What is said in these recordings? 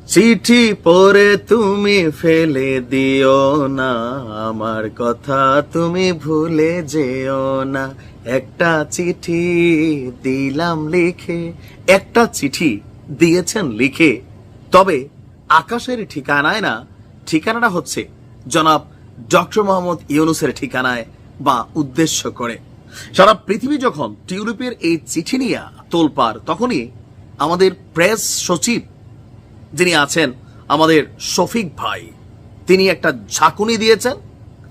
চিঠি পড়ে তুমি ফেলে দিও না, আমার কথা তুমি ভুলে যেও না। একটা চিঠি দিলাম লিখে। একটা চিঠি দিয়েছেন লিখে, তবে আকাশের ঠিকানায় না, ঠিকানাটা হচ্ছে জনাব ডক্টর মোহাম্মদ ইউনূসের ঠিকানায় বা উদ্দেশ্য করে। সারা পৃথিবী যখন টিউলিপের এই চিঠি নিয়ে তোলপাড়, তখনই আমাদের প্রেস সচিব যিনি আছেন আমাদের শফিক ভাই, তিনি একটা ঝাঁকুনি দিয়েছেন।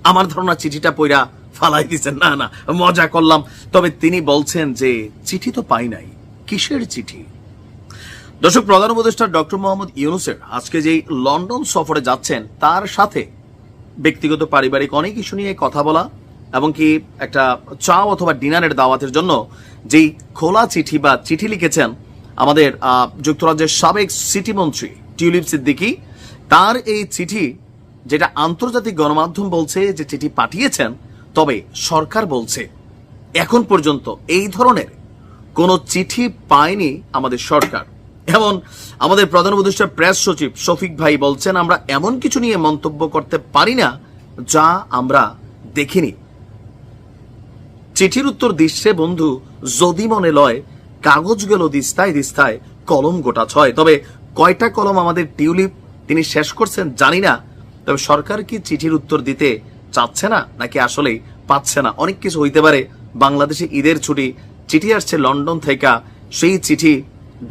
আমার ধারণা চিঠিটা পইরা ফালাই দিয়েছেন। না না, মজা করলাম। তবে তিনি বলছেন যে চিঠি তো পাই নাই। কিসের চিঠি? দর্শক, প্রধান উপদেষ্টা ডক্টর মোহাম্মদ ইউনূসের আজকে যেই লন্ডন সফরে যাচ্ছেন, তার সাথে ব্যক্তিগত পারিবারিক অনেক ইস্যু নিয়ে কথা বলা, এবং কি একটা চা অথবা ডিনারের দাওয়াতের জন্য যেই খোলা চিঠি বা চিঠি লিখেছেন আমাদের যুক্তরাজ্যের সাবেক সিটি মন্ত্রী টিউলিপ সিদ্দিকী, তার এই চিঠি যেটা আন্তর্জাতিক গণমাধ্যম বলছে যে চিঠি পাঠিয়েছেন, তবে সরকার বলছে এখন পর্যন্ত এই ধরনের কোনো চিঠি পায়নি আমাদের সরকার। এমন আমাদের প্রধান উপদেষ্টা প্রেস সচিব শফিক ভাই বলছেন, আমরা এমন কিছু নিয়ে মন্তব্য করতে পারি না যা আমরা দেখিনি। চিঠির উত্তর দিচ্ছে বন্ধু, যদি মনে লয় কাগজ গেল দিস্তায় দিস্তায়, কলম গোটা ছয়। তবে কয়টা কলম আমাদের টিউলিপ তিনি শেষ করছেন জানি না। তবে সরকার কি চিঠির উত্তর দিতে চাচ্ছে না, নাকি আসলেই পাচ্ছে না? অনেক কিছু হইতে পারে। বাংলাদেশে ঈদের ছুটি, চিঠি আসছে লন্ডন থেকে, সেই চিঠি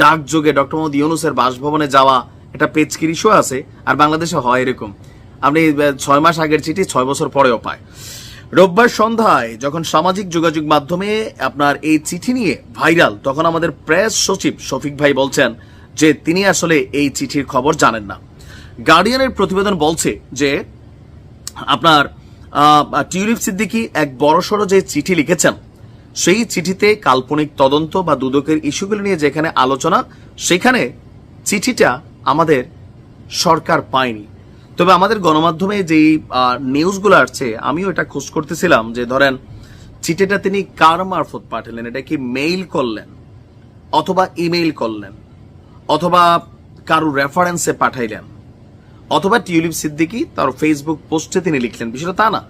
ডাকযোগে ডক্টর মোহাম্মদ ইউনূসের বাসভবনে যাওয়া, এটা পেচকির ইস্যু আছে। আর বাংলাদেশে হয় এরকম, আপনি 6 মাস আগের চিঠি 6 বছর পরেও পায়। রোববার সন্ধ্যায় যখন সামাজিক যোগাযোগ মাধ্যমে আপনার এই চিঠি নিয়ে ভাইরাল, তখন আমাদের প্রেস সচিব শফিক ভাই বলছেন যে তিনি আসলে এই চিঠির খবর জানেন না। গার্ডিয়ানের প্রতিবেদন বলছে যে আপনার টিউলিপ সিদ্দিকী এক বড়সড় যে চিঠি লিখেছেন, সেই চিঠিতে কাল্পনিক তদন্ত বা দুদকের ইস্যুগুলো নিয়ে যেখানে আলোচনা, সেখানে চিঠিটা আমাদের সরকার পায়নি। তবে আমাদের গণমাধ্যমে যেই নিউজগুলো আসছে, আমিও এটা খোঁজ করতেছিলাম যে ধরেন চিঠিটা তিনি কার মারফত পাঠালেন, এটা কি মেইল করলেন অথবা ইমেইল করলেন অথবা কারো রেফারেন্সে পাঠাইলেন অথবা টিউলিপ সিদ্দিকী তার ফেসবুক পোস্টে তিনি লিখলেন, বিষয়টা তা না।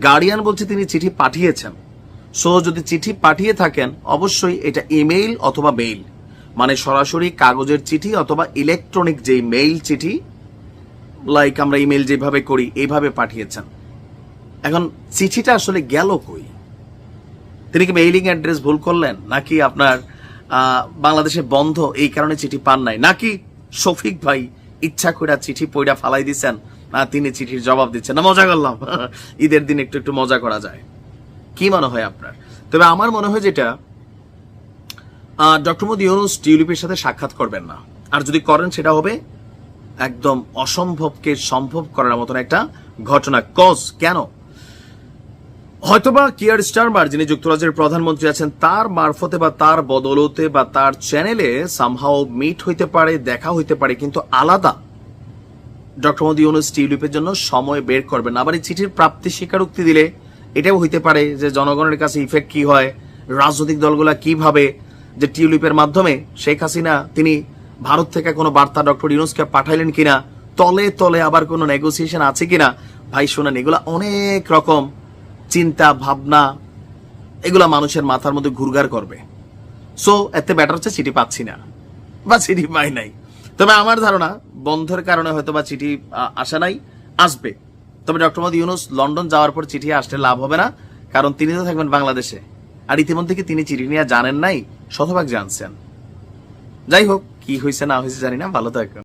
গার্ডিয়ান বলছে তিনি চিঠি পাঠিয়েছেন। সো যদি চিঠি পাঠিয়ে থাকেন, অবশ্যই এটা ইমেইল অথবা মেইল, মানে সরাসরি কাগজের চিঠি অথবা ইলেকট্রনিক যেই মেইল চিঠি, লাইক আমরা ইমেল যেভাবে করি এইভাবে পাঠিয়েছেন। এখন চিঠিটা আসলে গেল কই? তিনি কি মেইলিং অ্যাড্রেস ভুল করলেন, নাকি আপনার বাংলাদেশে বন্ধ এই কারণে চিঠি পান নাই, নাকি শফিক ভাই ইচ্ছা করে চিঠি পইড়া ফালাই দিচ্ছেন, তিনি চিঠির জবাব দিচ্ছেন? না, মজা করলাম। ঈদের দিন একটু একটু মজা করা যায়। কি মনে হয় আপনার? তবে আমার মনে হয় যেটা ডক্টর মোহাম্মদ ইউনূস টিউলিপের সাথে সাক্ষাৎ করবেন না, আর যদি করেন সেটা হবে একদম অসম্ভবকে সম্ভব করার মতন একটা ঘটনা। কজ কেন? হয়তোবা কিয়ার স্টারমার, যিনি যুক্তরাজ্যের প্রধানমন্ত্রী আছেন, তার মারফতে বা তার বদলতে বা তার চ্যানেলে সামহাও মিট হইতে পারে, দেখা হইতে পারে, কিন্তু আলাদা ডক্টর মোহাম্মদ ইউনূস টিউলিপের জন্য সময় বের করবেন না। আবার এই চিঠির প্রাপ্তি স্বীকারোক্তি দিলে এটাও হইতে পারে যে জনগণের কাছে ইফেক্ট কি হয়, রাজনৈতিক দলগুলা কিভাবে যে টিউলিপের মাধ্যমে শেখ হাসিনা তিনি ভারত থেকে কোনো বার্তা ডক্টর ইউনূসকে পাঠাইলেন কিনা, তলে তলে আবার কোনো নেগোসিয়েশন আছে কিনা। ভাই শোনেন, এগুলা অনেক রকম চিন্তা ভাবনা, এগুলা মানুষের মাথার মধ্যে ঘুরঘার করবে। সো এতে বেটার হচ্ছে চিঠি পাচ্ছি না বা চিঠি পাই নাই। তবে আমার ধারণা বন্ধের কারণে হয়তো বা চিঠি আসে নাই, আসবে। তবে ডক্টর মোহাম্মদ ইউনূস লন্ডন যাওয়ার পর চিঠি আসলে লাভ হবে না, কারণ তিনি তো থাকবেন বাংলাদেশে। আর ইতিমধ্যে কি তিনি চিঠি নিয়ে জানেন নাই? শতভাগ জানছেন। যাই হোক, কি হয়েছে না হয়েছে জানি না। ভালো থাকবেন।